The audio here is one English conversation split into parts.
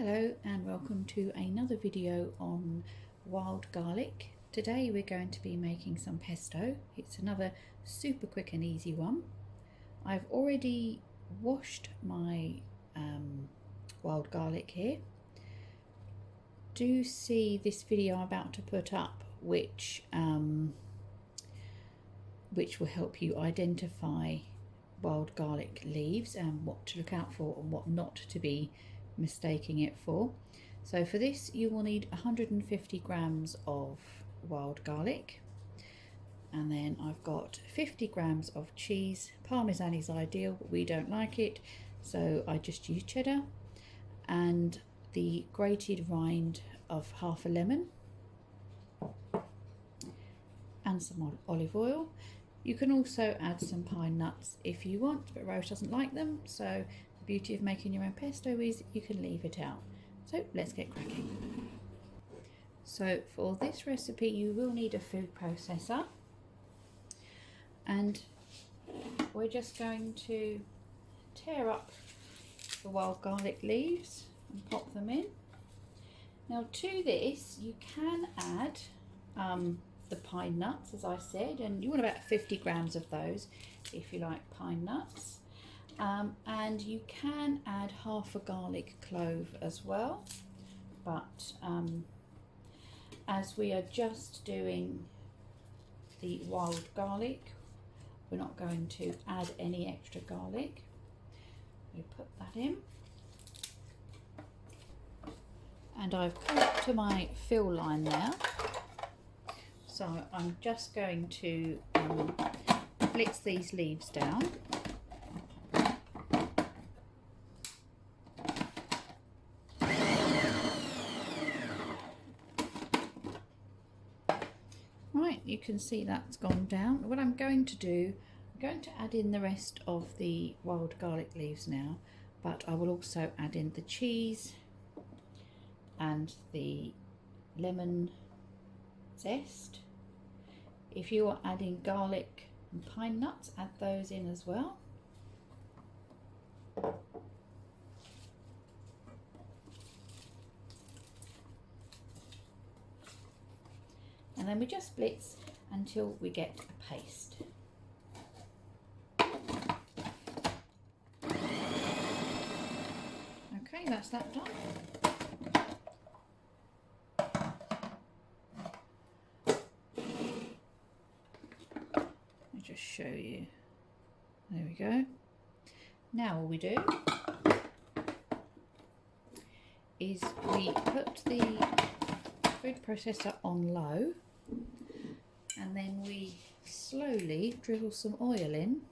Hello and welcome to another video on wild garlic. Today we're going to be making some pesto. It's another super quick and easy one. I've already washed my wild garlic here. Do see this video I'm about to put up which will help you identify wild garlic leaves and what to look out for and what not to be mistaking it for. So for this you will need 150 grams of wild garlic, and then I've got 50 grams of cheese. Parmesan is ideal, but we don't like it, so I just use cheddar, and the grated rind of half a lemon and some olive oil. You can also add some pine nuts if you want, but Rose doesn't like them, so the beauty of making your own pesto is you can leave it out. So let's get cracking. So for this recipe you will need a food processor, and we're just going to tear up the wild garlic leaves and pop them in. Now to this you can add the pine nuts, as I said, and you want about 50 grams of those if you like pine nuts. And you can add half a garlic clove as well, but as we are just doing the wild garlic, we're not going to add any extra garlic. We put that in, and I've come up to my fill line now, so I'm just going to blitz these leaves down. Right, you can see that's gone down. What I'm going to do, I'm going to add in the rest of the wild garlic leaves now, but I will also add in the cheese and the lemon zest. If you are adding garlic and pine nuts, add those in as well. And then we just blitz until we get a paste. Okay, that's that done. Let me just show you. There we go. Now all we do is we put the food processor on low, and then we slowly drizzle some oil in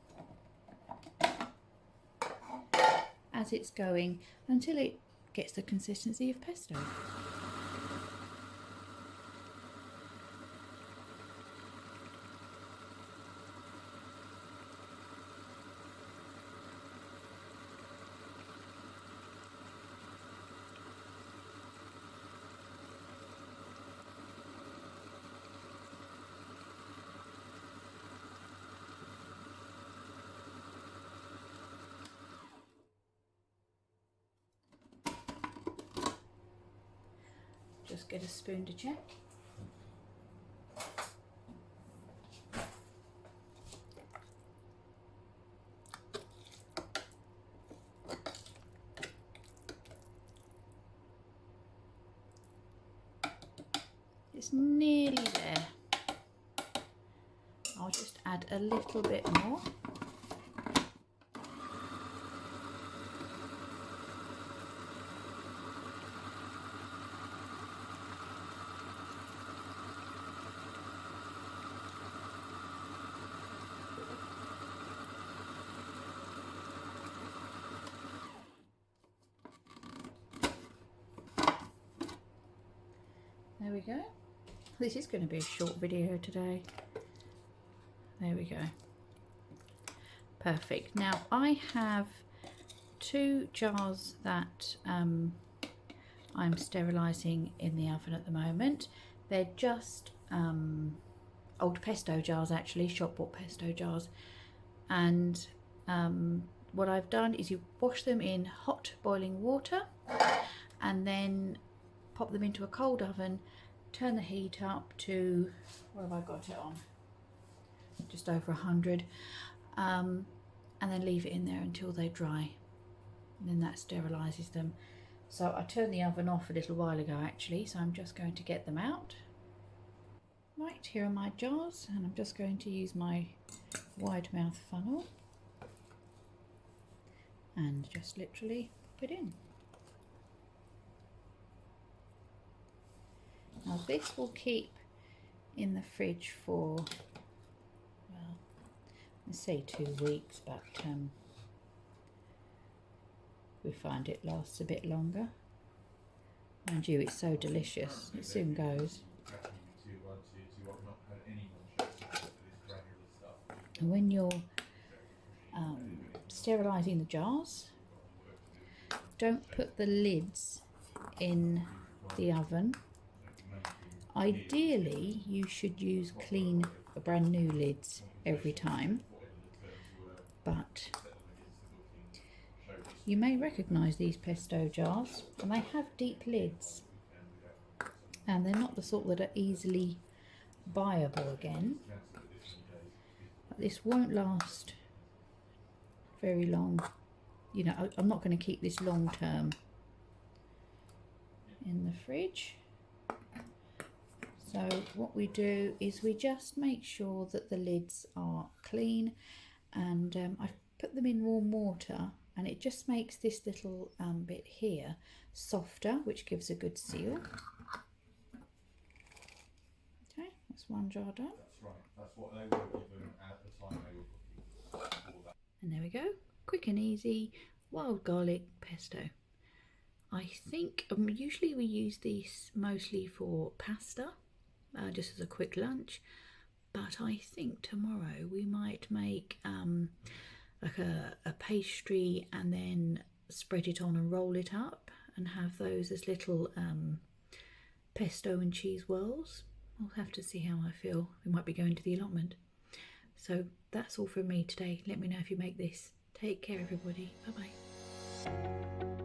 as it's going until it gets the consistency of pesto. Just get a spoon to check. It's nearly there. I'll just add a little bit more. There we go. This is going to be a short video today. There we go. Perfect. Now I have 2 jars that I'm sterilising in the oven at the moment. They're just old pesto jars, actually, shop bought pesto jars. And what I've done is you wash them in hot boiling water, and then pop them into a cold oven, turn the heat up to, what have I got it on? Just over 100, and then leave it in there until they dry, and then that sterilises them. So I turned the oven off a little while ago actually, so I'm just going to get them out. Right, here are my jars, and I'm just going to use my wide mouth funnel and just literally pop it in. Now this will keep in the fridge for, well, let's say 2 weeks, but we find it lasts a bit longer. Mind you, it's so delicious, it soon goes. And when you're sterilising the jars, don't put the lids in the oven. Ideally, you should use clean, brand new lids every time, but you may recognise these pesto jars, and they have deep lids, and they're not the sort that are easily buyable again. But this won't last very long. You know, I'm not going to keep this long term in the fridge. So what we do is we just make sure that the lids are clean, and I've put them in warm water, and it just makes this little bit here softer, which gives a good seal. Okay, that's one jar done. That's right, that's what they were given at the time they were cooking. And there we go, quick and easy wild garlic pesto. I think usually we use these mostly for pasta, just as a quick lunch, but I think tomorrow we might make like a pastry and then spread it on and roll it up and have those as little pesto and cheese whirls. I'll have to see how I feel. We might be going to the allotment. So that's all from me today. Let me know if you make this. Take care everybody. Bye bye.